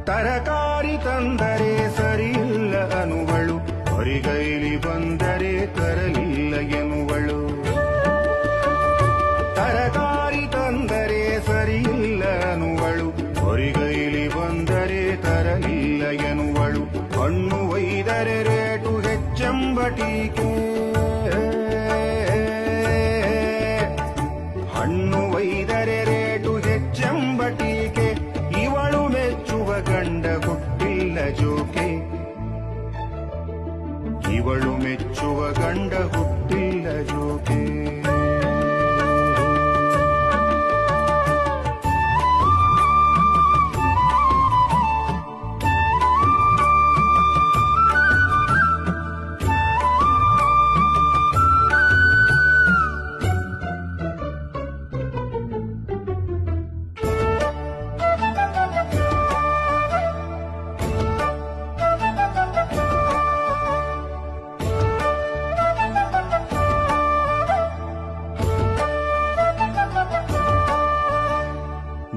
ತರಕಾರಿ ತಂದರೆ ಸರಿಯಿಲ್ಲ ಅನುವಳು, ಹೊರಿಗೈಲಿ ಬಂದರೆ ತರಲಿಲ್ಲ ಎನ್ನುವಳು. ತರಕಾರಿ ತಂದರೆ ಸರಿಯಿಲ್ಲ ಅನುವಳು, ಹೊರಿಗೈಲಿ ಬಂದರೆ ತರಲಿಲ್ಲ ಎನ್ನುವಳು. ಹಣ್ಣು ಒಯ್ದರೆ ರೇಟು ಹೆಚ್ಚೆಂಬ ಟೀಕೆ, ಹಣ್ಣು ಒಯ್ದರೆ ರೇಟು ಹೆಚ್ಚೆಂಬ ಟೀಕೆ. ಇವಳು ಮೆಚ್ಚುವ ಗಂಡ ಹುಟ್ಟಿಲ್ಲ ಜೋಕೆ, ಇವಳು ಮೆಚ್ಚುವ ಗಂಡ ಹುಟ್ಟಿಲ್ಲ ಜೋಕೆ.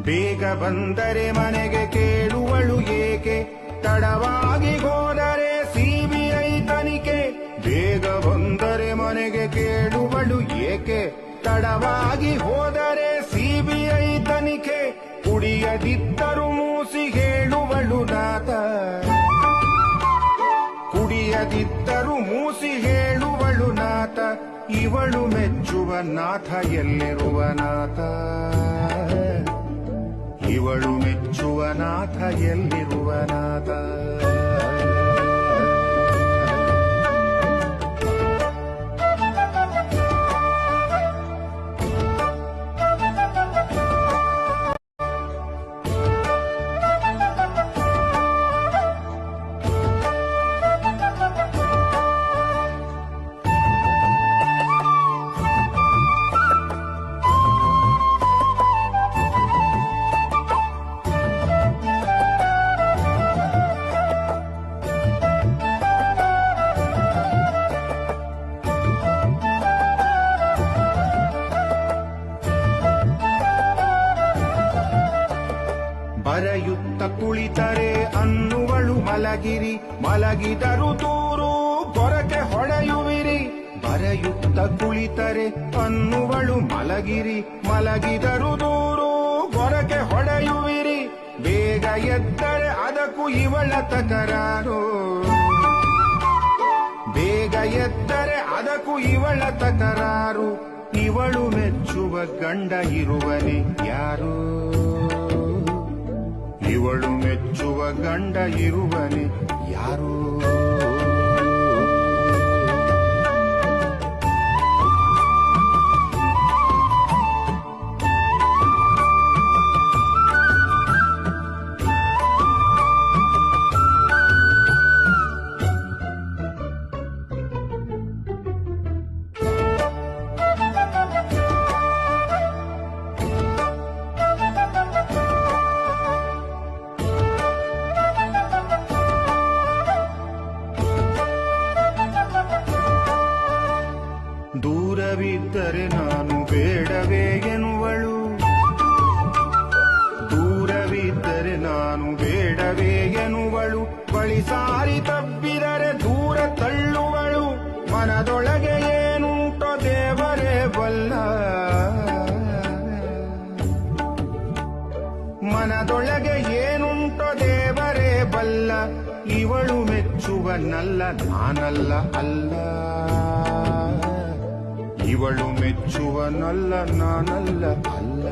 ಬೇಗ ಬಂದರೆ ಮನೆಗೆ ಕೇಳುವಳು ಏಕೆ, ತಡವಾಗಿ ಹೋದರೆ ಸಿಬಿಐ ತನಿಖೆ. ಬೇಗ ಬಂದರೆ ಮನೆಗೆ ಕೇಳುವಳು ಏಕೆ, ತಡವಾಗಿ ಹೋದರೆ ಸಿಬಿಐ ತನಿಖೆ. ಕುಡಿಯದಿದ್ದರೂ ಮೂಸಿ ಹೇಳುವಳು ನಾಥ, ಕುಡಿಯದಿದ್ದರೂ ಮೂಸಿ ಹೇಳುವಳು ನಾಥ. ಇವಳು ಮೆಚ್ಚುವ ನಾಥ ಎಲ್ಲಿರುವ ನಾಥ, ಇವಳು ಮೆಚ್ಚುವ ನಾಥ ಎಲ್ಲಿರುವ ನಾಥ. ಬರೆಯುತ್ತ ಕುಳಿತರೆ ಅನ್ನುವಳು ಮಲಗಿರಿ, ಮಲಗಿದರು ದೂರು ಗೊರಕೆ ಹೊಡೆಯುವಿರಿ. ಬರೆಯುತ್ತ ಕುಳಿತರೆ ಅನ್ನುವಳು ಮಲಗಿರಿ, ಮಲಗಿದರು ದೂರು ಗೊರಕೆ ಹೊಡೆಯುವಿರಿ. ಬೇಗ ಎದ್ದರೆ ಅದಕ್ಕೂ ಇವಳ ತಕರಾರು, ಬೇಗ ಎದ್ದರೆ ಅದಕ್ಕೂ ಇವಳ ತಕರಾರು. ಇವಳು ಮೆಚ್ಚುವ ಗಂಡ ಇರುವನೆ ಯಾರು, ಇವಳು ಮೆಚ್ಚುವ ಗಂಡ ಇರುವನೆ ಯಾರು. ದೂರವಿದ್ದರೆ ನಾನು ಬೇಡವೇ ಎನ್ನುವಳು, ದೂರವಿದ್ದರೆ ನಾನು ಬೇಡವೇ ಎನ್ನುವಳು. ಬಳಿ ಸಾರಿ ತಬ್ಬಿದರೆ ದೂರ ತಳ್ಳುವಳು. ಮನದೊಳಗೆ ಏನುಂಟೋ ದೇವರೇ ಬಲ್ಲ, ಮನದೊಳಗೆ ಏನುಂಟೋ ದೇವರೇ ಬಲ್ಲ. ಇವಳು ಮೆಚ್ಚುವನಲ್ಲ ನಾನಲ್ಲ ಅಲ್ಲ, ಇವಳು ಮೆಚ್ಚುವನಲ್ಲ ನಾನಲ್ಲ ಅಲ್ಲ.